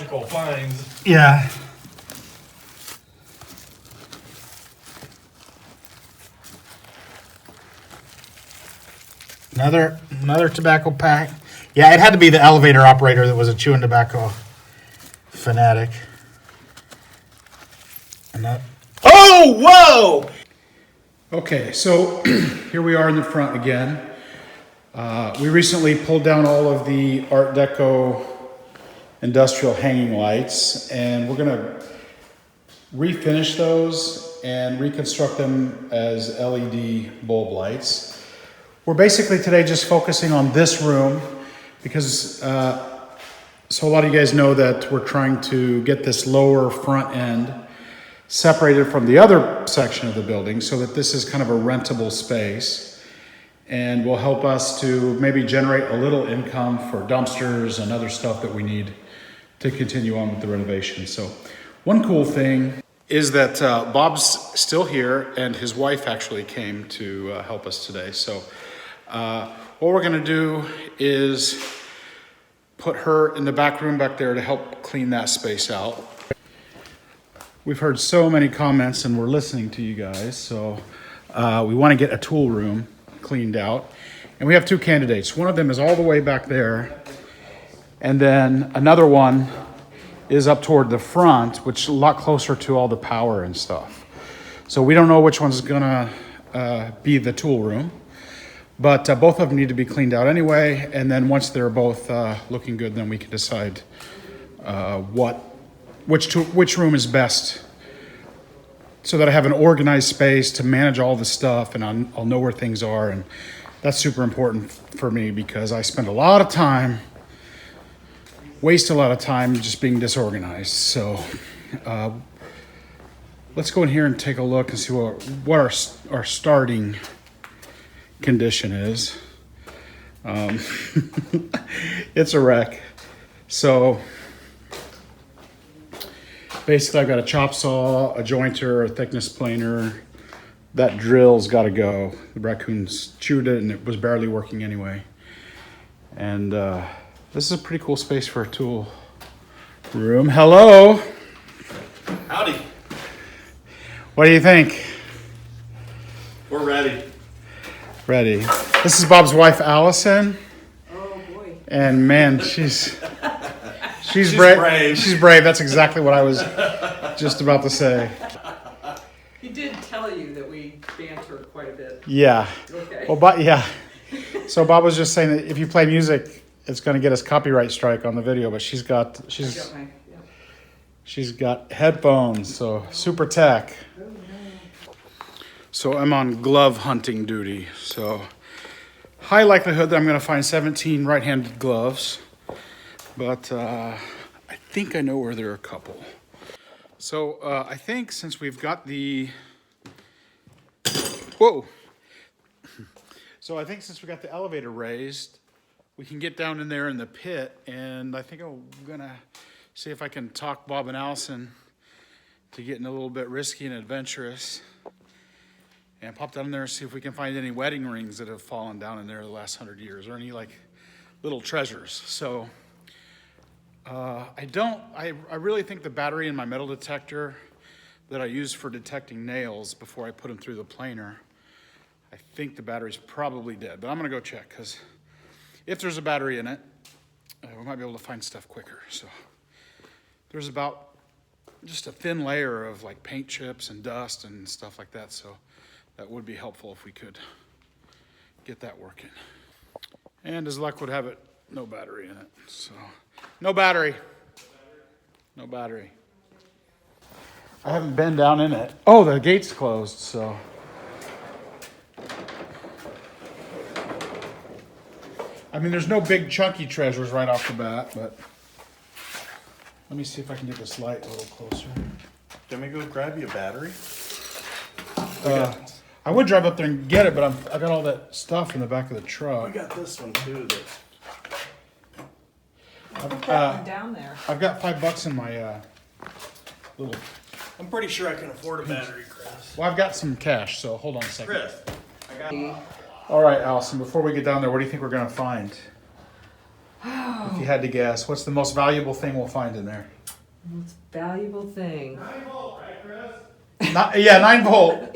archaeological finds. Yeah. Another tobacco pack. Yeah, it had to be the elevator operator that was a chewing tobacco fanatic. And that. Oh, whoa! Okay, so here we are in the front again. We recently pulled down all of the Art Deco industrial hanging lights, and we're gonna refinish those and reconstruct them as LED bulb lights. We're basically today just focusing on this room because so a lot of you guys know that we're trying to get this lower front end separated from the other section of the building so that this is kind of a rentable space and will help us to maybe generate a little income for dumpsters and other stuff that we need to continue on with the renovation. So one cool thing is that Bob's still here and his wife actually came to help us today. So what we're gonna do is put her in the back room back there to help clean that space out. We've heard so many comments and we're listening to you guys. So we wanna get a tool room cleaned out. And we have two candidates. One of them is all the way back there. And then another one is up toward the front, which is a lot closer to all the power and stuff. So we don't know which one's gonna be the tool room. But both of them need to be cleaned out anyway, and then once they're both looking good, then we can decide which room is best, so that I have an organized space to manage all the stuff, and I'll know where things are, and that's super important for me because I spend waste a lot of time just being disorganized. So let's go in here and take a look and see what our starting condition is. It's a wreck. So basically I've got a chop saw, a jointer, a thickness planer. That drill's got to go. The raccoons chewed it and it was barely working anyway. And this is a pretty cool space for a tool room. Hello. Howdy. What do you think? We're ready. Ready. This is Bob's wife, Allison. Oh boy. And man, she's brave. She's brave. That's exactly what I was just about to say. He did tell you that we bantered quite a bit. Yeah. Okay. Well, yeah. So Bob was just saying that if you play music, it's going to get us copyright strike on the video. But she's got headphones, so super tech. So I'm on glove hunting duty. So high likelihood that I'm going to find 17 right-handed gloves, but I think I know where there are a couple. So I think since we've got the elevator raised, we can get down in there in the pit, and I think I'm gonna see if I can talk Bob and Allison to getting a little bit risky and adventurous. And pop down there and see if we can find any wedding rings that have fallen down in there the last 100 years or any like little treasures. So I really think the battery in my metal detector that I use for detecting nails before I put them through the planer, I think the battery's probably dead, but I'm gonna go check because if there's a battery in it, we might be able to find stuff quicker. So there's about just a thin layer of like paint chips and dust and stuff like that. So that would be helpful if we could get that working. And as luck would have it, no battery in it. So, no battery. No battery. I haven't been down in it. Oh, the gate's closed, so. I mean, there's no big chunky treasures right off the bat, but let me see if I can get this light a little closer. Can we go grab you a battery? I would drive up there and get it, but I got all that stuff in the back of the truck. We got this one too. I put that one down there. I've got $5 in my little. I'm pretty sure I can afford a battery, Chris. Well, I've got some cash, so hold on a second. Chris, I got. All right, Allison. Before we get down there, what do you think we're gonna find? If you had to guess, what's the most valuable thing we'll find in there? Most valuable thing. 9-volt, right, Chris? 9-volt.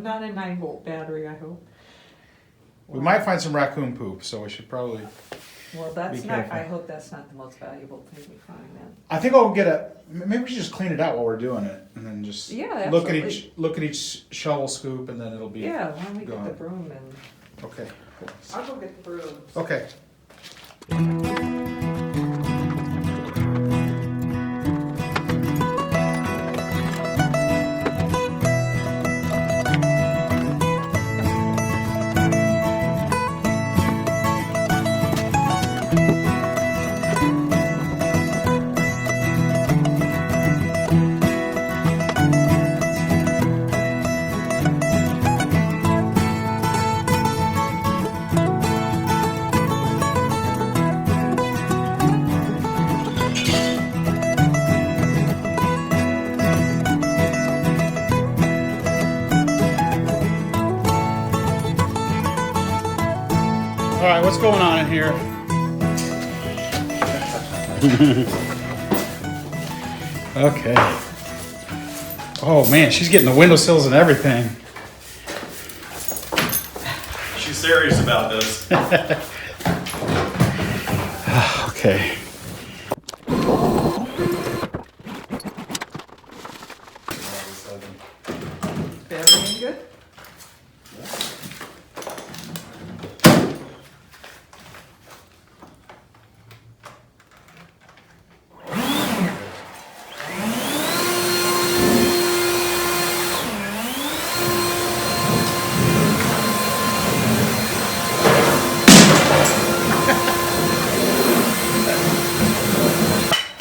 Not a 9-volt battery, I hope. We might find some raccoon poop, so we should probably. Well, that's Be not, careful. I hope that's not the most valuable thing we find then. I think I'll get maybe we should just clean it out while we're doing it, and then just Yeah, look at absolutely. look at each shovel scoop, and then it'll be. Yeah, why don't we get gone. the broom and, Okay. I'll go get the broom. Okay. All right, what's going on in here? Okay. Oh man, she's getting the windowsills and everything. She's serious about this. Okay. Battery any good?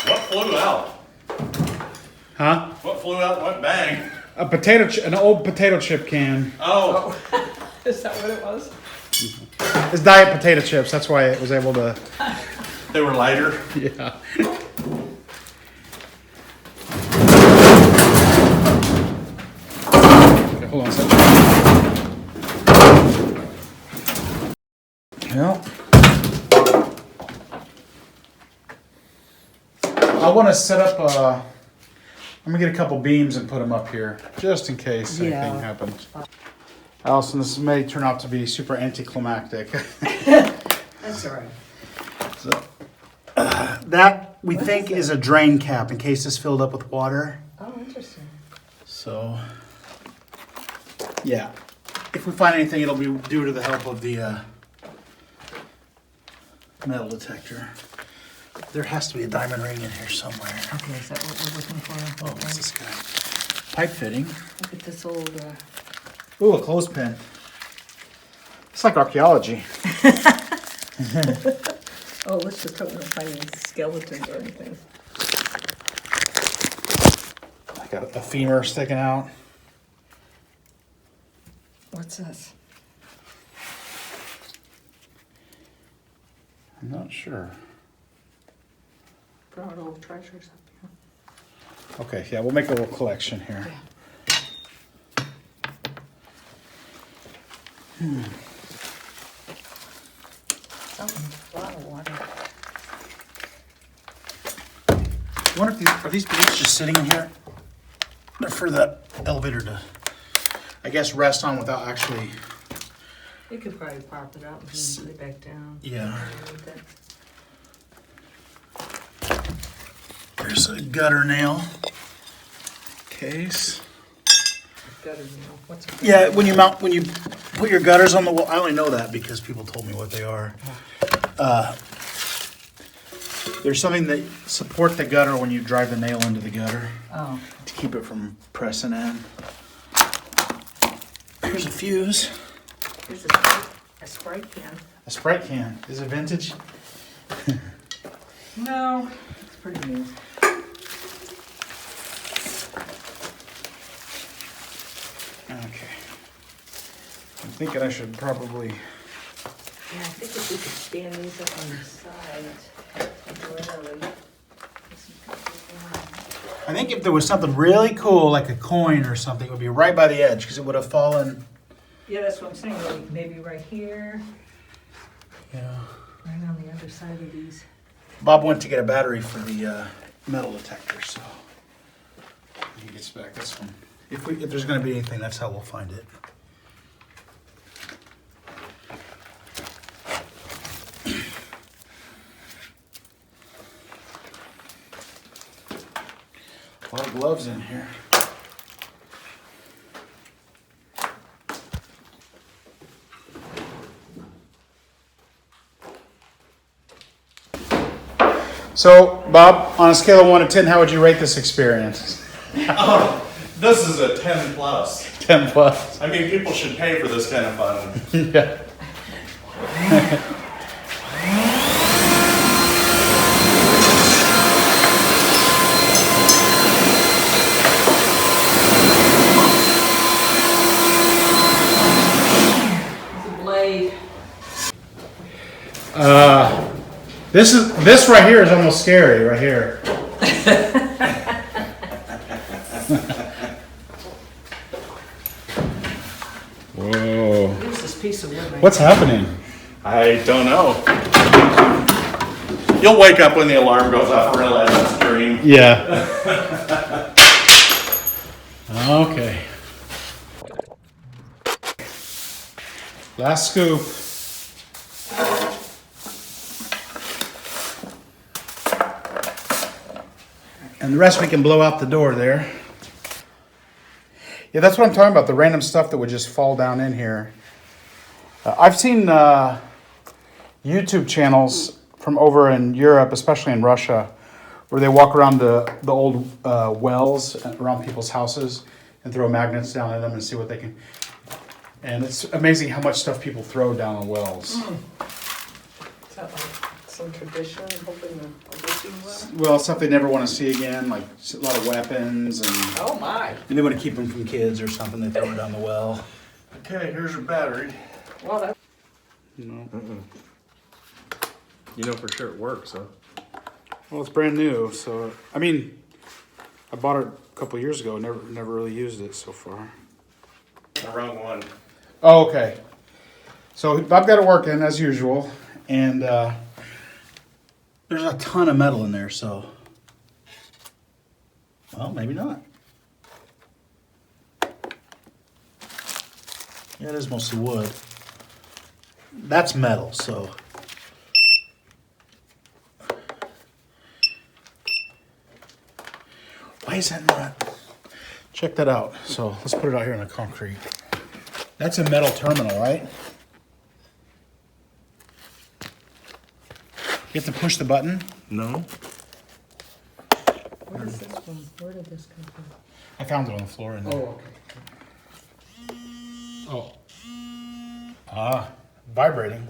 What flew out? Huh? What flew out? What bang? An old potato chip can. Oh, Is that what it was? It's diet potato chips. That's why it was able to. they were lighter. Yeah. Okay, hold on a second. Well, I want to set up I'm gonna get a couple beams and put them up here, just in case anything Yeah. happens. Allison, this may turn out to be super anticlimactic. That's all right. So, that we think is a drain cap in case it's filled up with water. Oh, interesting. So, yeah, if we find anything, it'll be due to the help of the metal detector. There has to be a diamond ring in here somewhere. Okay, is that what we're looking for? Oh, what's this guy? Pipe fitting. Look at this old, Ooh, a clothespin. It's like archaeology. oh, let's just hope we don't find any skeletons or anything. Like a femur sticking out. What's this? I'm not sure. Brought old treasures up here. Okay, yeah, we'll make a little collection here. Yeah. Oh, a lot of water. I wonder if are these beams just sitting in here? They're for the elevator to, I guess, rest on without actually. You could probably pop it out and put it back down. Yeah. There's a gutter nail case. Gutter nail. What's a gutter Yeah, nail? when you put your gutters on the wall, I only know that because people told me what they are. There's something that support the gutter when you drive the nail into the gutter Oh, to keep it from pressing in. Here's a fuse. here's a Sprite can. A Sprite can. Is it vintage? No, it's pretty new. Okay. I'm thinking I should probably. Yeah, I think if we could stand these up on the side temporarily. I think if there was something really cool, like a coin or something, it would be right by the edge because it would have fallen. Yeah, that's what I'm saying, like maybe right here, Yeah. right on the edge underside of these. Bob went to get a battery for the metal detector, so when he gets back, this one. If there's going to be anything, that's how we'll find it. A lot of gloves in here. So, Bob, on a scale of 1 to 10, how would you rate this experience? This is a 10 plus. 10 plus. I mean, people should pay for this kind of fun. Yeah. It's a blade. This right here is almost scary, right here. Whoa. Here's this piece of wood right What's happening? I don't know. You'll wake up when the alarm goes off and realize it's a dream. Yeah. Okay. Last scoop. And the rest we can blow out the door there. Yeah, that's what I'm talking about, the random stuff that would just fall down in here. I've seen YouTube channels from over in Europe, especially in Russia, where they walk around the old wells around people's houses and throw magnets down in them and see what they can. And it's amazing how much stuff people throw down on wells. Is that like some tradition of hoping the overseas well? Well, stuff they never want to see again, like a lot of weapons, and Oh my. they want to keep them from kids or something. They throw it down the well. Okay, here's your battery. Well, that. No. You know for sure it works, huh? Well, it's brand new, so I mean, I bought it a couple years ago. Never really used it so far. The wrong one. Oh, okay. So I've got it working as usual, and there's a ton of metal in there. So, well, maybe not. Yeah, it is mostly wood. That's metal, so. Why is that not? Check that out. So let's put it out here on the concrete. That's a metal terminal, right? You have to push the button. No. What is this one? Where did this come from? I found it on the floor in there. Oh, okay. Oh. Vibrating.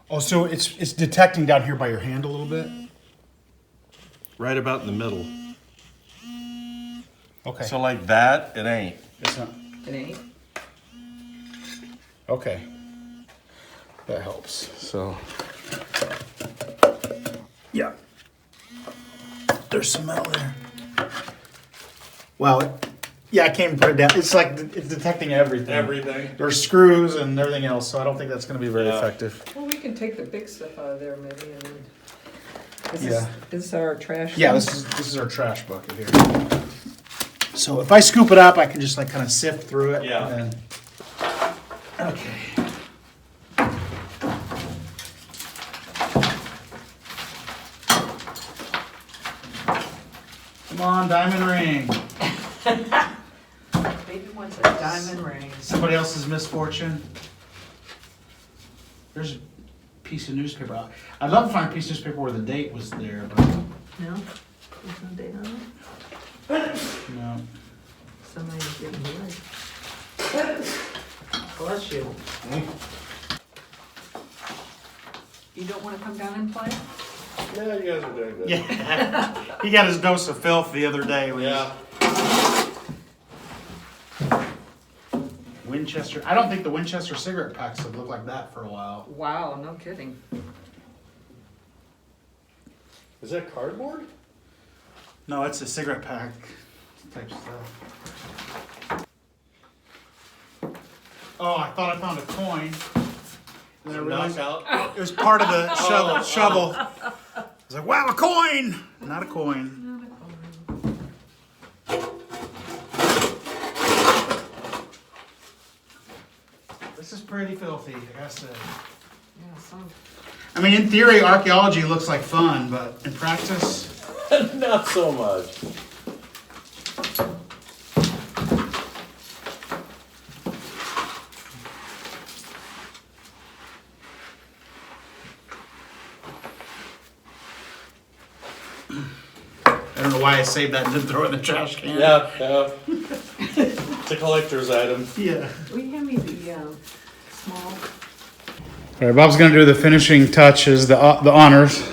Oh, so it's detecting down here by your hand a little bit? Right about in the middle. Okay. So like that, it ain't. It's not. It ain't? Okay. That helps. So. Yeah. There's some metal there. Wow. Yeah, I can't even put it down. It's like it's detecting everything. Everything. There's screws and everything else, so I don't think that's going to be very effective. Well, we can take the big stuff out of there maybe and then. Yeah. This is our trash. Yeah, bin? this is our trash bucket here. So if I scoop it up, I can just like kind of sift through it. Yeah. And then, okay. Come on, diamond ring. Baby wants a diamond ring. Somebody else's misfortune. There's a piece of newspaper. I'd love to find a piece of newspaper where the date was there, but No? There's no date on it? no. Somebody's getting worried. Bless you. You don't want to come down and play? Yeah, you guys are doing good. Yeah. He got his dose of filth the other day. Yeah. Winchester. I don't think the Winchester cigarette packs have looked like that for a while. Wow, no kidding. Is that cardboard? No, it's a cigarette pack type stuff. Oh, I thought I found a coin. And I Some realized knockout. it was part of the shovel. I was like, wow, a coin! Not a coin. This is pretty filthy, I gotta say. Yeah, some. I mean, in theory, archaeology looks like fun, but in practice, Not so much. I don't know why I saved that and didn't throw it in the trash can. Yeah, yeah. It's a collector's item. Yeah. Will you hand me the small? All right, Bob's gonna do the finishing touches, the honors.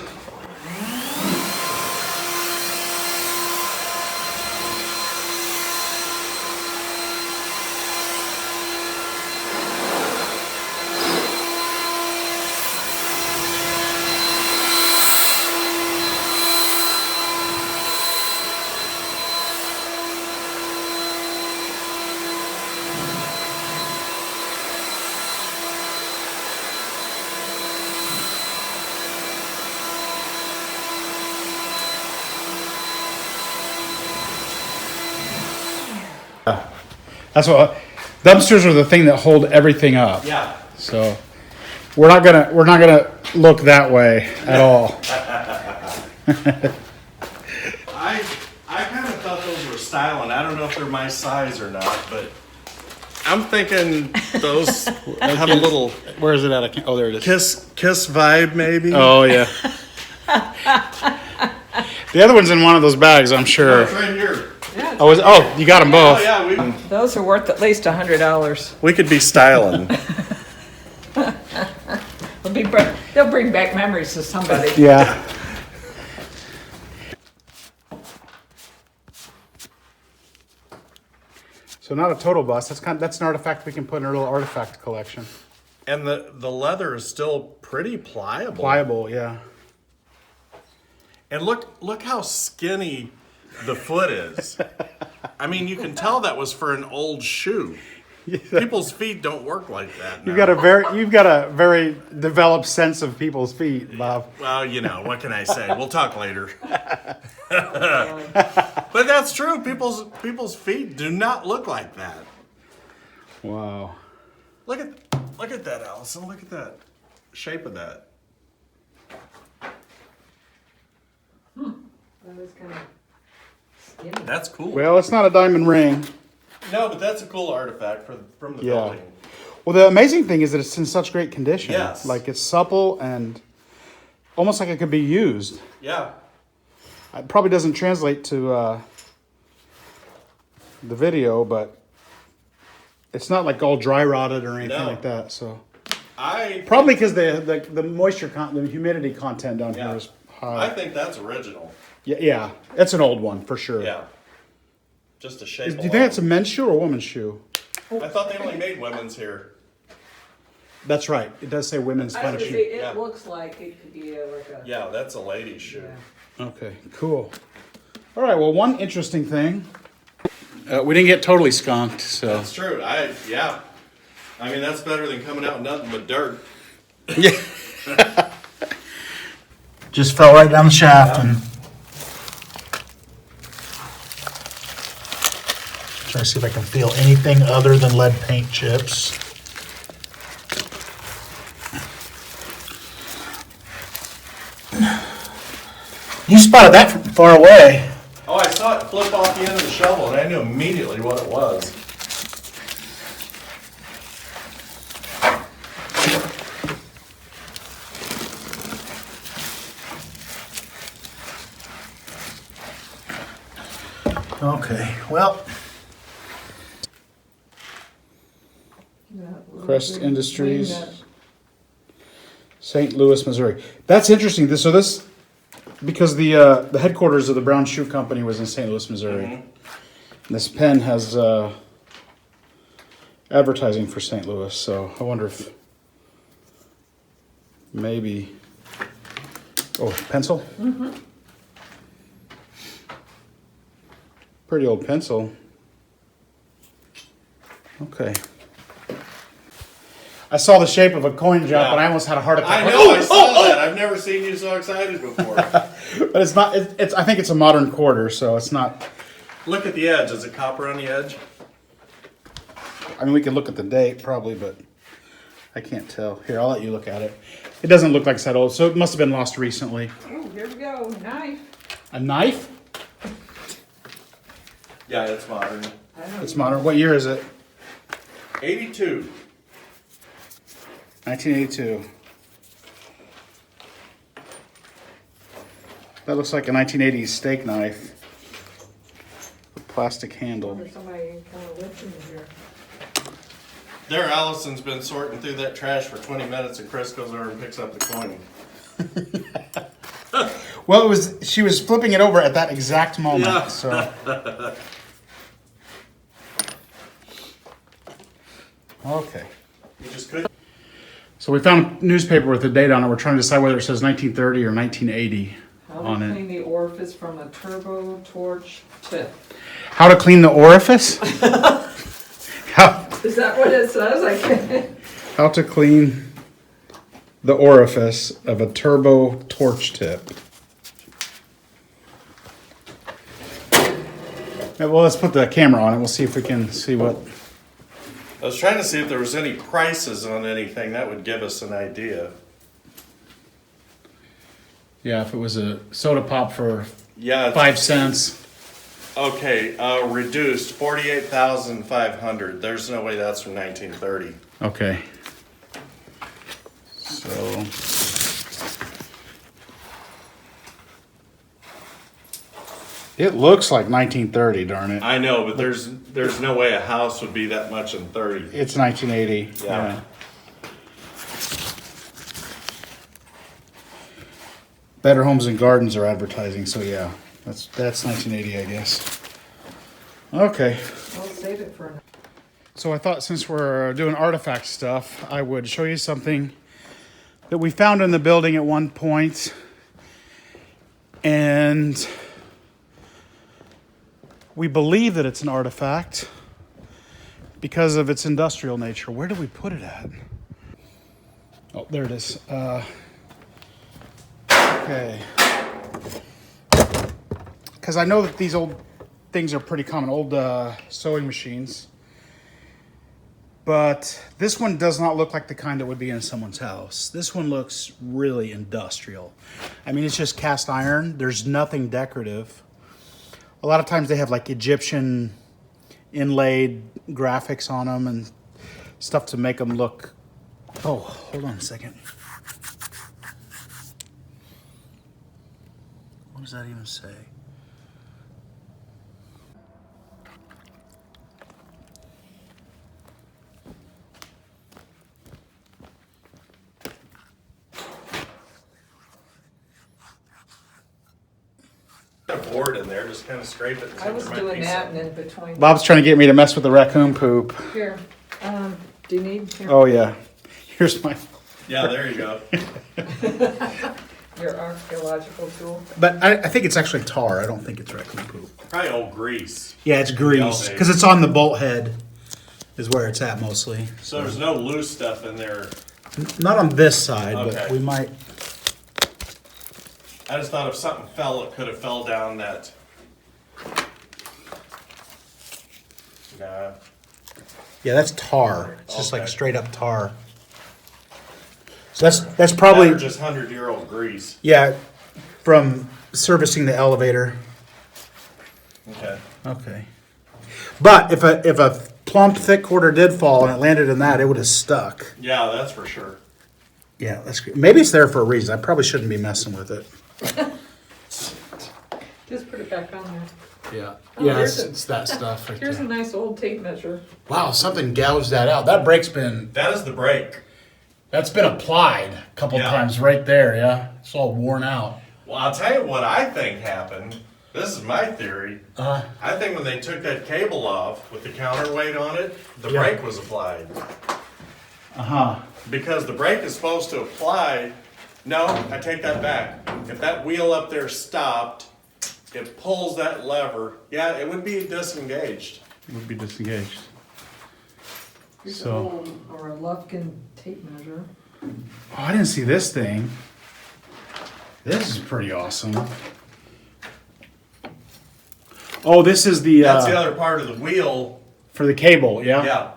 That's what dumpsters are, the thing that hold everything up. Yeah. So we're not gonna look that way at all. I kind of thought those were styling. I don't know if they're my size or not, but I'm thinking those have a little Where is it at? Oh, there it is. kiss vibe, maybe. Oh yeah. The other one's in one of those bags, I'm Oh, sure. it's right here. Yeah. Oh, you got them Oh both. yeah, Those are worth at least $100. we could be styling. They'll bring back memories to somebody. Yeah. So not a total bust. That's an artifact we can put in our little artifact collection. And the leather is still pretty pliable. Pliable, yeah. And look how skinny the foot is. I mean, you can tell that was for an old shoe. People's feet don't work like that now. You've got a very developed sense of people's feet, Bob. Well, you know, what can I say? We'll talk later. But that's true. People's feet do not look like that. Wow. Look at that, Allison. Look at that shape of that. That was kind of skinny. That's cool. Well, it's not a diamond ring. No, but that's a cool artifact from the Yeah. building. Well, the amazing thing is that it's in such great condition. Yes. Like it's supple and almost like it could be used. Yeah. It probably doesn't translate to the video, but it's not like all dry rotted or anything No. like that. So I probably because the moisture the humidity content down Yeah. here is I high. think that's original. Yeah, it's an old one for sure. Yeah. Just a shape. Do you think it's a men's shoe or a woman's shoe? I thought they only made women's here. That's right. It does say women's I fun was gonna shoe. say, it Yeah. looks like it could be like a. Yeah, that's a lady's shoe. Yeah. Okay, cool. All right. Well, one interesting thing, we didn't get totally skunked, so That's true. Yeah. I mean, that's better than coming out with nothing but dirt. yeah. Just fell right down the shaft and. Try to see if I can feel anything other than lead paint chips. You spotted that from far away. Oh, I saw it flip off the end of the shovel, and I knew immediately what it was. Okay, well. Crest Industries, St. Louis, Missouri. That's interesting. This because the headquarters of the Brown Shoe Company was in St. Louis, Missouri. Mhm. This pen has advertising for St. Louis, so I wonder if maybe. Oh, pencil. Mm-hmm. Pretty old pencil. Okay. I saw the shape of a coin drop and I almost had a heart attack. I know, I saw that. I've never seen you so excited before. But it's not. It's. I think it's a modern quarter, so it's not. Look at the edge. Is it copper on the edge? I mean, we could look at the date probably, but I can't tell. Here, I'll let you look at it. It doesn't look like it's that old, so it must have been lost recently. Oh, here we go, knife. A knife? Yeah, it's modern. It's modern. What year is it? 82. 1982. That looks like a 1980s steak knife. With plastic handle. There's somebody kind of lived in here. There, Allison's been sorting through that trash for 20 minutes, and Chris goes over and picks up the coin. Well, she was flipping it over at that exact moment. Yeah. So. Okay. You just couldn't. So we found a newspaper with a date on it. We're trying to decide whether it says 1930 or 1980 How on to it. clean the orifice from a turbo torch tip. How to clean the orifice? how, Is that what it says? I can't. how to clean the orifice of a turbo torch tip. Yeah, well, let's put the camera on it. We'll see if we can see what. I was trying to see if there was any prices on anything that would give us an idea. Yeah, if it was a soda pop for Yeah. 5 cents. Okay, reduced 48,500. There's no way that's from 1930. Okay. So. It looks like 1930, darn it. I know, but there's no way a house would be that much in 30. It's 1980. Yeah. Better Homes and Gardens are advertising, so yeah, that's 1980, I guess. Okay. I'll save it for another. So I thought since we're doing artifact stuff, I would show you something that we found in the building at one point, and we believe that it's an artifact because of its industrial nature. Where did we put it at? Oh, there it is. Okay. Because I know that these old things are pretty common, old sewing machines. But this one does not look like the kind that would be in someone's house. This one looks really industrial. I mean, it's just cast iron. There's nothing decorative. A lot of times they have like Egyptian inlaid graphics on them and stuff to make them look... Oh, hold on a second. What does that even say? A board in there, just kind of scrape it. And see I if was there might doing be that some. and then between. Bob's trying to get me to mess with the raccoon poop. Here, do you need? Here. Oh, yeah. Here's my... Yeah, there you go. Your archaeological tool. But I think it's actually tar. I don't think it's raccoon poop. Probably old grease. Yeah, it's grease. Because it's on the bolt head is where it's at mostly. So there's no loose stuff in there. Not on this side, but Okay. we might... I just thought if something fell, it could have fell down that. Nah. Yeah, that's tar. It's just like Okay. straight up tar. So that's probably... Or just 100-year-old grease. Yeah, from servicing the elevator. Okay. Okay. But if a plump, thick quarter did fall and it landed in that, it would have stuck. Yeah, that's for sure. Yeah, that's good. Maybe it's there for a reason. I probably shouldn't be messing with it. Just put it back on there. Yeah. Oh, Yeah, here's it's that stuff right Here's a there. nice old tape measure. Wow, something gouged that out. That brake's been... That is the brake. That's been applied a couple Yeah. times right there, yeah? It's all worn out. Well, I'll tell you what I think happened. This is my theory. Uh, I think when they took that cable off with the counterweight on it, the Yeah. brake was applied. uh-huh. Because the brake is supposed to apply. No, I take that back. If that wheel up there stopped, it pulls that lever. Yeah, it would be disengaged. It would be disengaged. Here's So- a hole or a Lufkin tape measure. Oh, I didn't see this thing. This is pretty awesome. Oh, this is the, That's the other part of the wheel. for the cable, yeah? Yeah.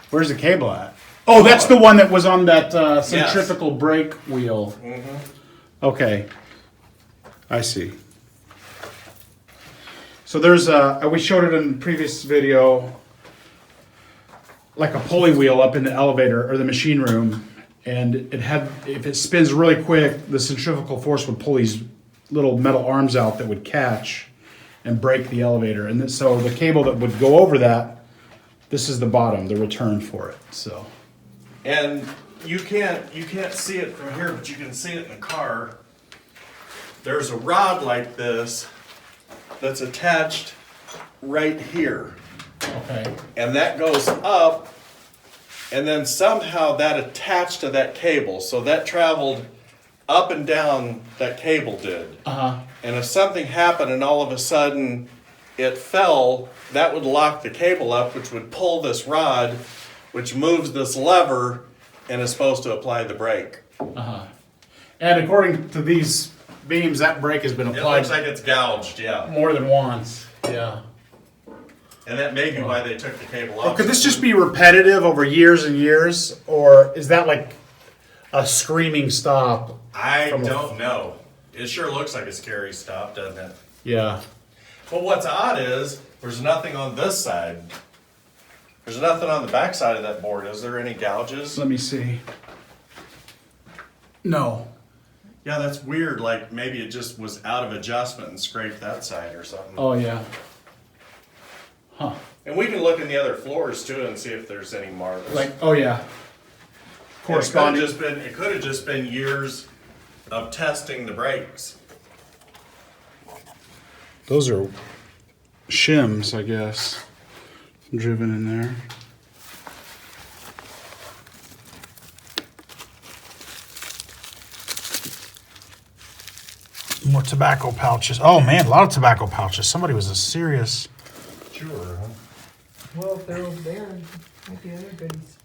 Where's the cable at? Oh, that's the one that was on that centrifugal brake wheel. Mm-hmm. Okay. I see. So there's we showed it in the previous video, like a pulley wheel up in the elevator or the machine room. And it had, if it spins really quick, the centrifugal force would pull these little metal arms out that would catch and break the elevator. And so the cable that would go over that, this is the bottom, the return for it. So, And you can't see it from here, but you can see it in the car. There's a rod like this that's attached right here. okay. And that goes up, and then somehow that attached to that cable. So that traveled up and down, that cable did. Uh-huh. And if something happened and all of a sudden it fell, that would lock the cable up, which would pull this rod, which moves this lever and is supposed to apply the brake. Uh-huh. And according to these beams, that brake has been It applied looks like it's gouged, yeah. more than once. Yeah. And that may be why they took the cable off. Could this just be repetitive over years and years, or is that like a screaming stop? I from a- don't know. It sure looks like a scary stop, doesn't it? Yeah. But what's odd is there's nothing on this side. There's nothing on the back side of that board. Is there any gouges? Let me see. No. Yeah, that's weird. Like maybe it just was out of adjustment and scraped that side or something. Oh yeah. Huh. And we can look in the other floors too and see if there's any marks. Like, oh yeah. Corresponding. It could have just been years of testing the brakes. Those are shims, I guess, driven in there. More tobacco pouches. Oh man, a lot of tobacco pouches. Somebody was a serious. Sure, huh? Well, if they're over there, might be other goodies.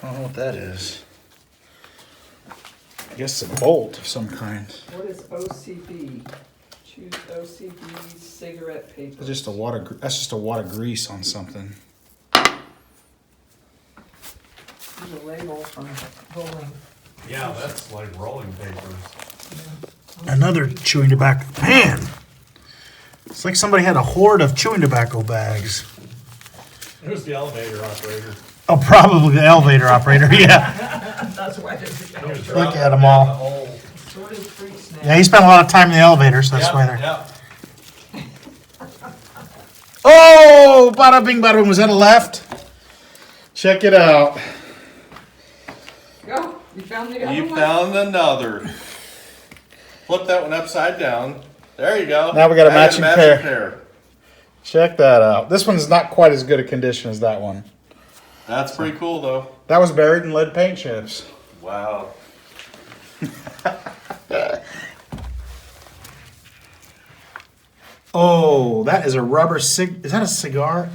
I don't know what that is. I guess a bolt of some kind. What is OCB? Choose OCB cigarette paper. That's just a wad of grease on something. There's a label from bowling. Yeah, that's like rolling papers. Another chewing tobacco. Man, it's like somebody had a hoard of chewing tobacco bags. It was the elevator operator. Oh, probably the elevator operator. Yeah. That's why there's a gouge. Look at them all. Sorted fruit snack. Yeah, he spent a lot of time in the elevator, so that's why they're. Yeah. Oh, bada bing, bada boom. Was that a left? Check it out. Go. You found the other You one? found another. Flip that one upside down. There you go. Now we got a Now you matching pair. Check that out. This one's not quite as good a condition as that one. That's pretty cool though. That was buried in lead paint chips. Wow. Oh, that is a rubber Is that a cigar?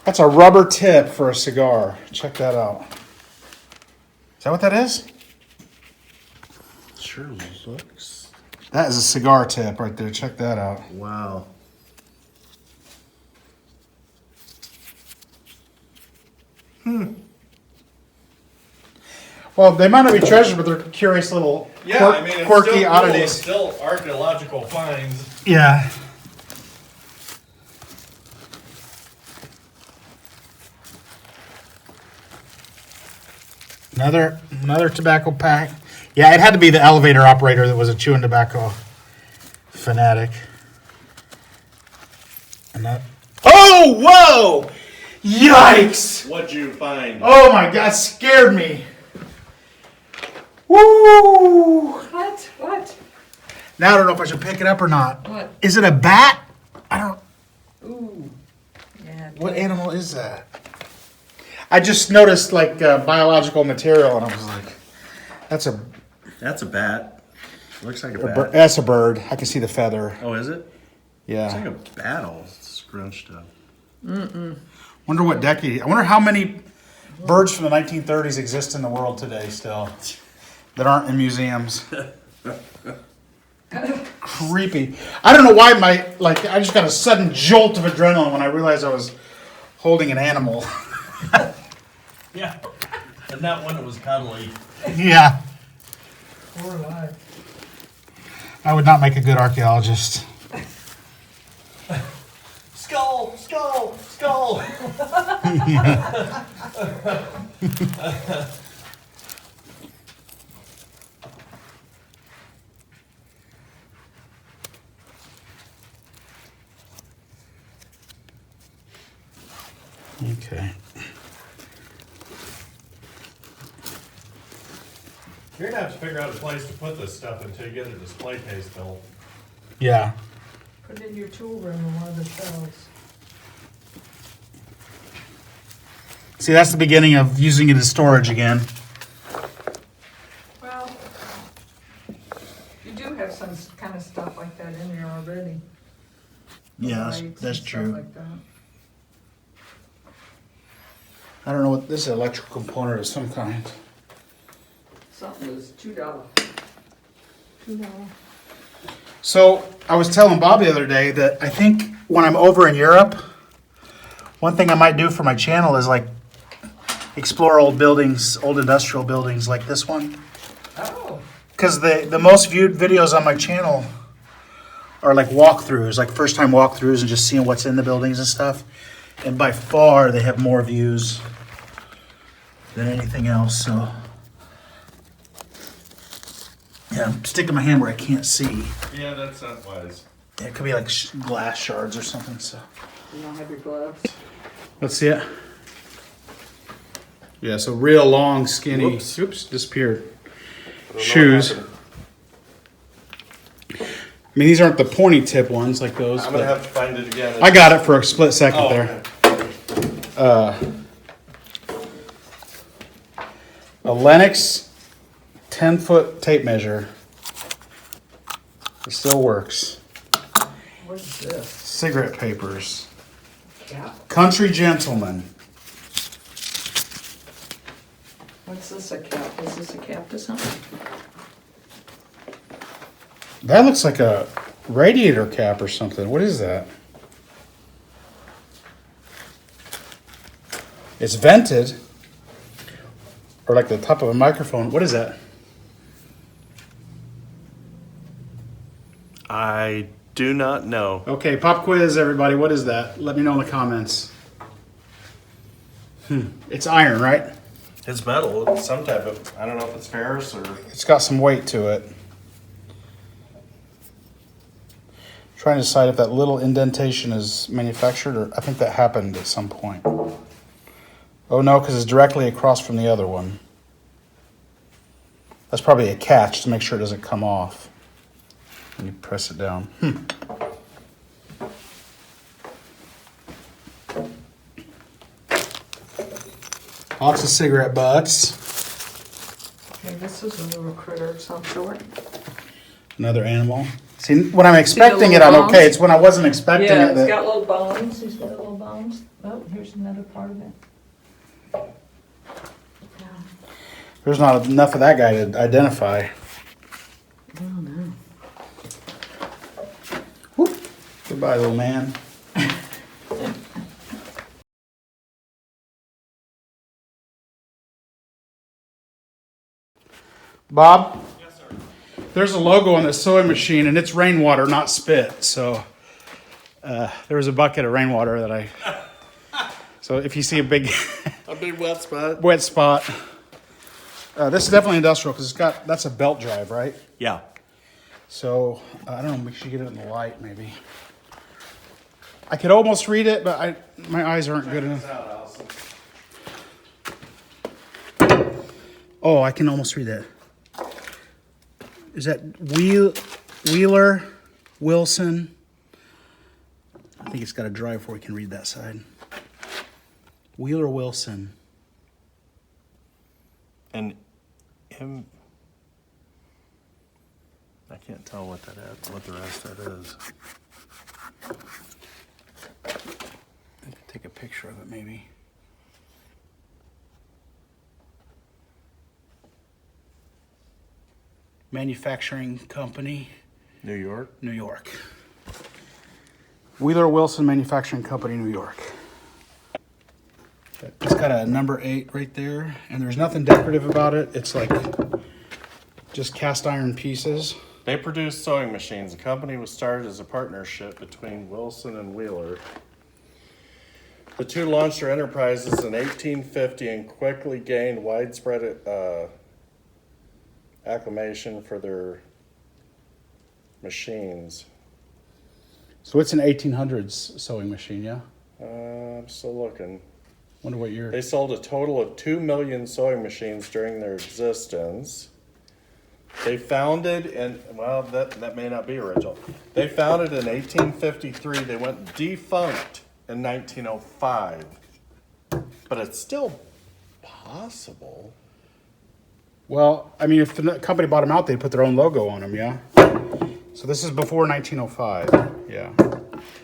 That's a rubber tip for a cigar. Check that out. Is that what that is? Sure looks. That is a cigar tip right there. Check that out. Wow. Well, they might not be treasures, but they're curious little Yeah, I mean, it's quirky still cool. oddities. It's still archaeological finds. Yeah. Another tobacco pack. Yeah, it had to be the elevator operator that was a chewing tobacco fanatic. And that. Oh, whoa! Yikes! What'd you find? Oh my God, scared me. Woo! What? What? Now I don't know if I should pick it up or not. What? Is it a bat? I don't. Ooh. Yeah. What animal is that? I just noticed like biological material, and I was like, "That's a That's a bat. Looks like a that's a bird." I can see the feather. Oh, is it? Yeah. It's like a battle scrunched up. Wonder what decade. I wonder how many birds from the 1930s exist in the world today still that aren't in museums. Creepy. I don't know why I just got a sudden jolt of adrenaline when I realized I was holding an animal. Yeah. And that one was cuddly. Yeah. Poor life. I would not make a good archaeologist. Skull, skull, skull. Okay. You're gonna have to figure out a place to put this stuff until you get a display case built. Yeah. Put it in your tool room in one of the shelves. See, that's the beginning of using it as storage again. Well, you do have some kind of stuff like that in there already. Yeah, Lights and that's stuff true. like that. I don't know what this is, an electrical component of some kind. Something was $2. $2. So I was telling Bob the other day that I think when I'm over in Europe, one thing I might do for my channel is like explore old buildings, old industrial buildings like this one. Oh. Because the most viewed videos on my channel are like walkthroughs, like first time walkthroughs and just seeing what's in the buildings and stuff. And by far they have more views than anything else, so. Yeah, I'm sticking my hand where I can't see. Yeah, that's not wise. Yeah, it could be like glass shards or something, so. You don't have your gloves? Let's see it. Yeah, so real long, skinny. Whoops. Oops, disappeared. Shoes. I mean, these aren't the pointy tip ones like those. I'm gonna but have to find it again. I got it for a split second Oh, there. okay. A Lennox 10-foot tape measure. It still works. What's this? Cigarette papers. Cap? Country Gentleman. What's this, a cap? Is this a cap to something? That looks like a radiator cap or something. What is that? It's vented. Or like the top of a microphone. What is that? I do not know. Okay, pop quiz, everybody. What is that? Let me know in the comments. It's iron, right? It's metal. It's some type of, I don't know if it's ferrous or. It's got some weight to it. Trying to decide if that little indentation is manufactured or I think that happened at some point. Oh no, because it's directly across from the other one. That's probably a catch to make sure it doesn't come off. And you press it down. Lots of cigarette butts. Okay, this is a little critter of some sort. Another animal. See, when I'm expecting it, little I'm okay. bones? It's when I wasn't expecting Yeah, it it's that... got little bones. He's got little bones. Oh, here's another part of it. Yeah. There's not enough of that guy to identify. Oh, no. Whoop. Goodbye, little man. Bob? Yes, sir. There's a logo on the sewing machine, and it's rainwater, not spit. So there was a bucket of rainwater that I... So if you see a big A big wet spot. wet spot... this is definitely industrial, because it's got... That's a belt drive, right? Yeah. So, I don't know, we should get it in the light, maybe. I could almost read it, but my eyes aren't good enough. Oh, I can almost read that. Is that Wheeler Wilson? I think it's got a drive before we can read that side. Wheeler Wilson. And him. I can't tell what that is, what the rest of that is. Take a picture of it, maybe. Manufacturing company, New York? New York. Wheeler Wilson Manufacturing Company, New York. It's got a number 8 right there, and there's nothing decorative about it. It's like just cast iron pieces. They produce sewing machines. The company was started as a partnership between Wilson and Wheeler. The two launched their enterprises in 1850 and quickly gained widespread acclamation for their machines. So it's an 1800s sewing machine, yeah? I'm still looking. Wonder what year. They sold a total of 2 million sewing machines during their existence. They founded, and well, that may not be original. They founded in 1853. They went defunct in 1905. But it's still possible. Well, I mean, if the company bought them out, they'd put their own logo on them, yeah? So this is before 1905, yeah.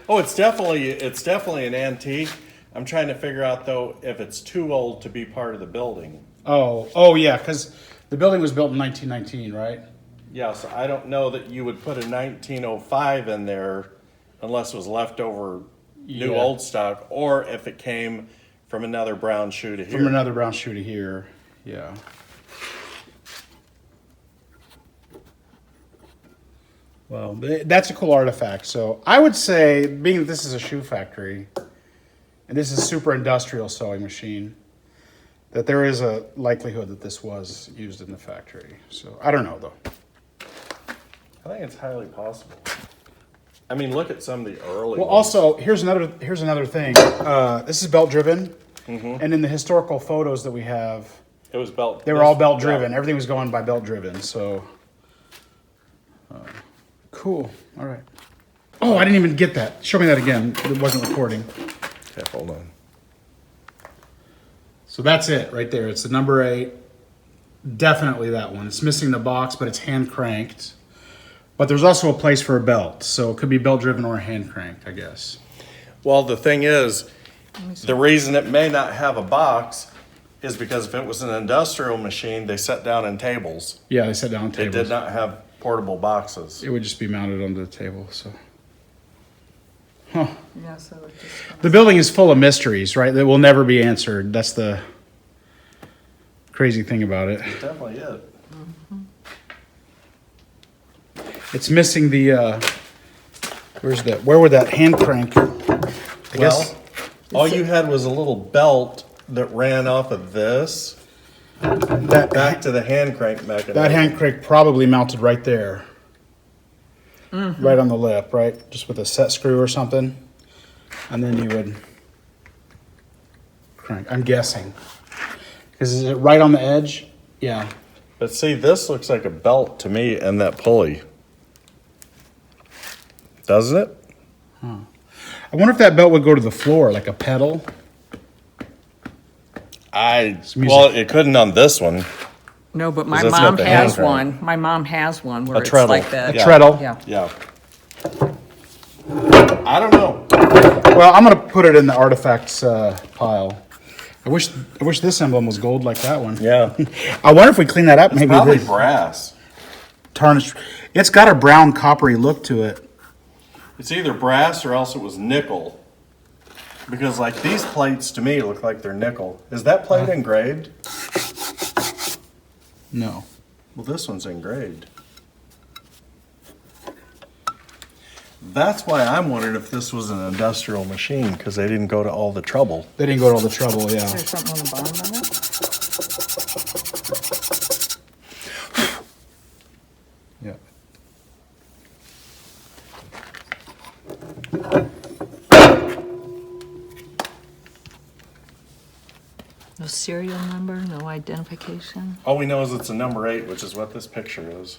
Oh, it's definitely an antique. I'm trying to figure out though if it's too old to be part of the building. Oh yeah, because the building was built in 1919, right? Yeah, so I don't know that you would put a 1905 in there unless it was leftover new Yeah. old stock, or if it came from another brown shoe to here. From another brown shoe to here, yeah. Well, that's a cool artifact. So I would say, being that this is a shoe factory, and this is a super industrial sewing machine, that there is a likelihood that this was used in the factory. So I don't know though. I think it's highly possible. I mean, look at some of the early Well, ones. also here's another thing. This is belt driven, and in the historical photos that we have, It was belt. they were all belt driven. Everything was going by belt driven. So cool. All right. Oh, I didn't even get that. Show me that again. It wasn't recording. Okay, hold on. So that's it right there. It's the number 8. Definitely that one. It's missing the box, but it's hand cranked. But there's also a place for a belt. So it could be belt driven or hand cranked, I guess. Well, the thing is, the reason it may not have a box is because if it was an industrial machine, they set down in tables. Yeah, they set down They tables. did not have portable boxes. It would just be mounted onto the table. So, Yeah, so it just. the building is full of mysteries, right? That will never be answered. That's the crazy thing about it. Definitely it. It's missing the. Where would that hand crank? I guess. All you had was a little belt that ran off of this That back to the hand crank mechanism. That hand crank probably mounted right there. Right on the lip, right? Just with a set screw or something. And then you would crank. I'm guessing. Because is it right on the edge? Yeah. But see, this looks like a belt to me and that pulley. Doesn't it? I wonder if that belt would go to the floor like a pedal. Well, it couldn't on this one. No, but my that's mom got the has hand one. My mom has one where A it's treadle. like that. A treadle. Yeah. Yeah. I don't know. Well, I'm gonna put it in the artifacts pile. I wish this emblem was gold like that one. Yeah. I wonder if we clean that up, maybe Probably the brass. tarnish. It's got a brown coppery look to it. It's either brass or else it was nickel. Because like these plates to me look like they're nickel. Is that plate engraved? No. Well, this one's engraved. That's why I'm wondering if this was an industrial machine, because they didn't go to all the trouble. They didn't go to all the trouble, yeah. There's something on the bottom of it? Yeah. No serial number, no identification. All we know is it's a number 8, which is what this picture is.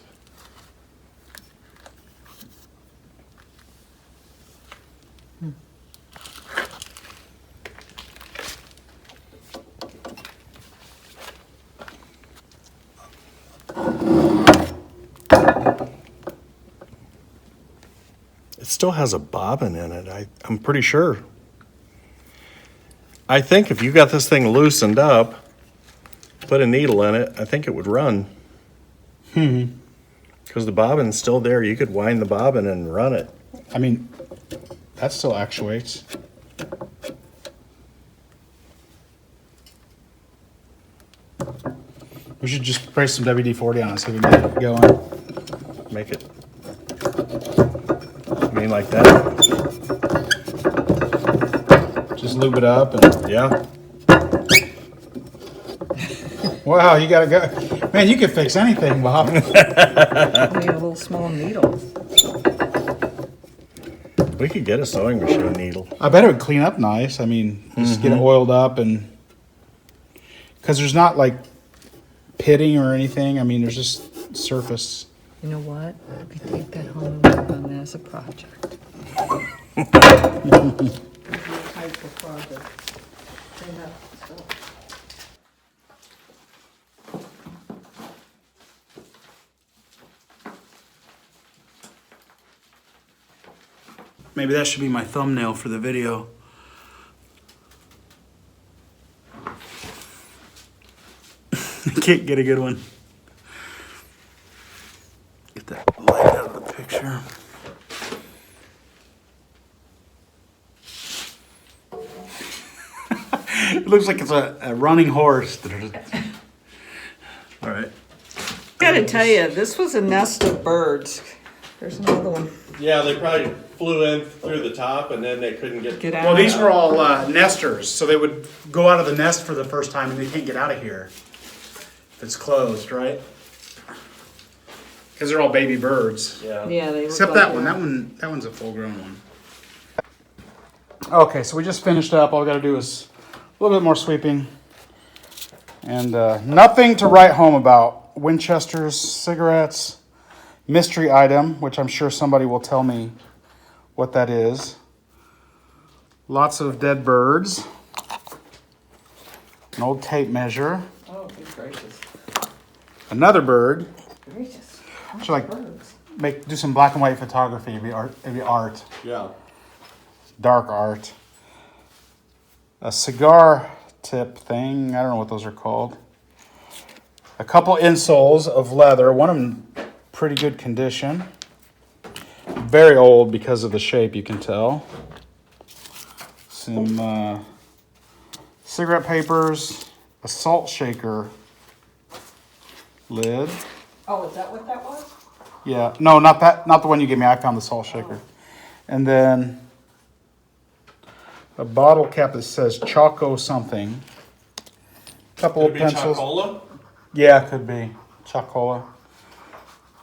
It's still has a bobbin in it. I'm pretty sure. I think if you got this thing loosened up, put a needle in it, I think it would run. Because the bobbin's still there. You could wind the bobbin and run it. I mean, that still actuates. We should just spray some WD-40 on it so we can get it going. Make it. I mean, like that. Just lube it up and Yeah. wow, you gotta go. Man, you can fix anything, Bob. We need a little small needle. We could get a sewing machine needle. I bet it would clean up nice. I mean, just get it oiled up and because there's not like pitting or anything. I mean, there's just surface. You know what? We could take that home and work on that as a project. Type of project. Clean up stuff. Maybe that should be my thumbnail for the video. I can't get a good one. Get that light out of the picture. It looks like it's a running horse. All right. Gotta tell you, this was a nest of birds. There's another one. Yeah, they probably flew in through the top and then they couldn't Get out. Well, these were all nesters, so they would go out of the nest for the first time and they can't get out of here. It's closed, right? Because they're all baby birds. Yeah. Yeah, they look Except like that one. That one's a full-grown one. Okay, so we just finished up. All we got to do is a little bit more sweeping. And nothing to write home about. Winchester's cigarettes, mystery item, which I'm sure somebody will tell me what that is. Lots of dead birds. An old tape measure. Oh, good gracious. Another bird. Gracious. Should like Birds. do some black and white photography. It'd be art. Yeah. Dark art. A cigar tip thing. I don't know what those are called. A couple insoles of leather. One of them pretty good condition. Very old because of the shape, you can tell. Some cigarette papers. A salt shaker lid. Oh, is that what that was? Yeah, no, not that. Not the one you gave me. I found the salt shaker. And then a bottle cap that says Choco something. Couple Could of be pencils. Chocola? Yeah, could be Chocola.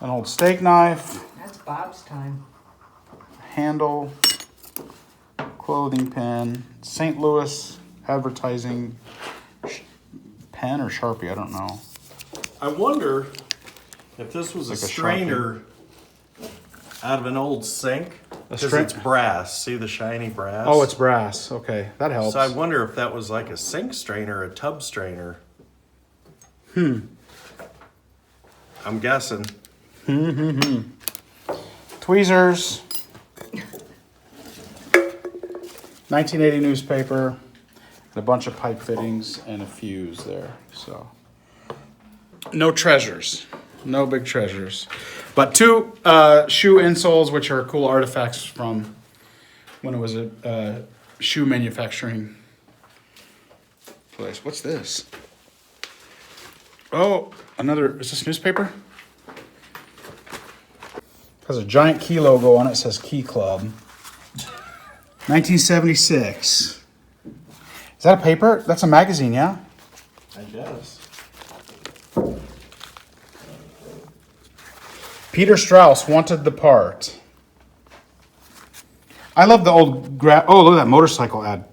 An old steak knife, That's Bob's time. handle, clothing pin, St. Louis advertising pen or Sharpie. I don't know. I wonder if this was Like a a strainer out of an old sink. Because strain- it's brass. See the shiny brass? Oh, it's brass. Okay, that helps. So I wonder if that was like a sink strainer, a tub strainer. I'm guessing. Tweezers. 1980 newspaper. And a bunch of pipe fittings and a fuse there. So no treasures. No big treasures. But two shoe insoles, which are cool artifacts from when it was a shoe manufacturing place. What's this? Oh, another, is this newspaper? Has a giant key logo on it. It says Key Club. 1976. Is that a paper? That's a magazine, yeah? I guess. Peter Strauss wanted the part. I love the old oh, look at that motorcycle ad.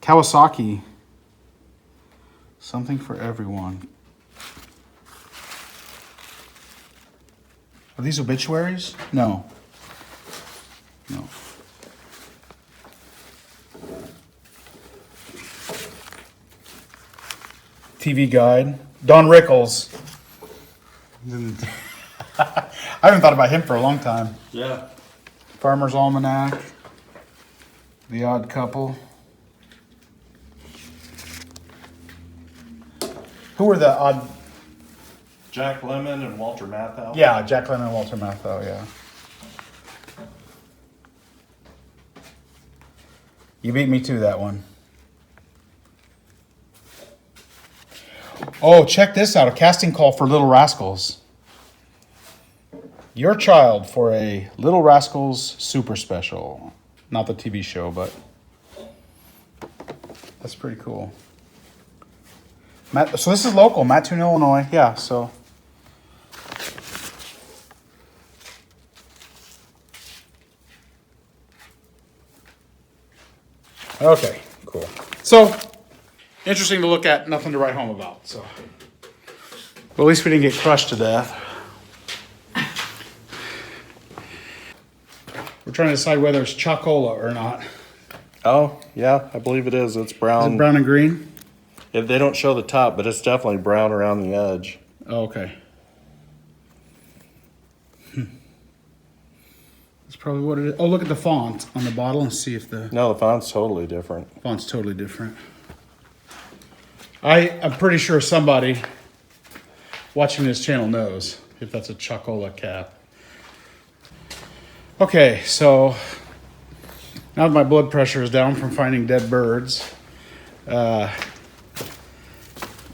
Kawasaki. Something for everyone. Are these obituaries? No. No. TV guide. Don Rickles. I haven't thought about him for a long time. Yeah. Farmer's Almanac, The Odd Couple. Who were the odd? Jack Lemmon and Walter Matthau. Yeah, Jack Lemmon and Walter Matthau, yeah. You beat me to that one. Oh, check this out. A casting call for Little Rascals. Your child for a Little Rascals super special. Not the TV show, but that's pretty cool. So this is local, Mattoon, Illinois. Yeah, so. Okay, cool. So, interesting to look at, nothing to write home about. So, well, at least we didn't get crushed to death. We're trying to decide whether it's chocola or not. Oh, yeah, I believe it is. It's Is brown. it brown and green? If they don't show the top, but it's definitely brown around the edge. Oh, okay. That's probably what it is. Oh, look at the font on the bottle and see if the No, the font's totally different. font's totally different. I'm pretty sure somebody watching this channel knows if that's a chocola cap. Okay, so now that my blood pressure is down from finding dead birds, I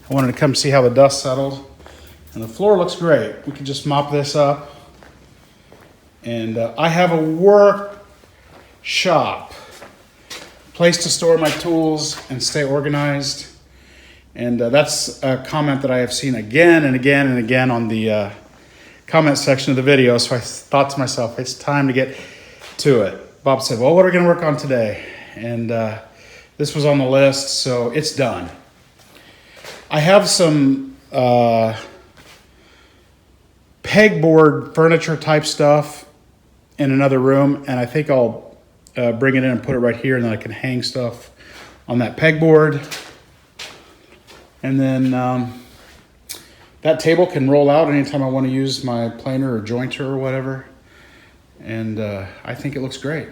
wanted to come see how the dust settled. And the floor looks great. We can just mop this up. And I have a workshop, place to store my tools and stay organized. And that's a comment that I have seen again and again and again on the comment section of the video. So I thought to myself, it's time to get to it. Bob said, well, what are we going to work on today? And this was on the list, so it's done. I have some pegboard furniture type stuff in another room, and I think I'll bring it in and put it right here, and then I can hang stuff on that pegboard. And then that table can roll out anytime I want to use my planer or jointer or whatever. And I think it looks great.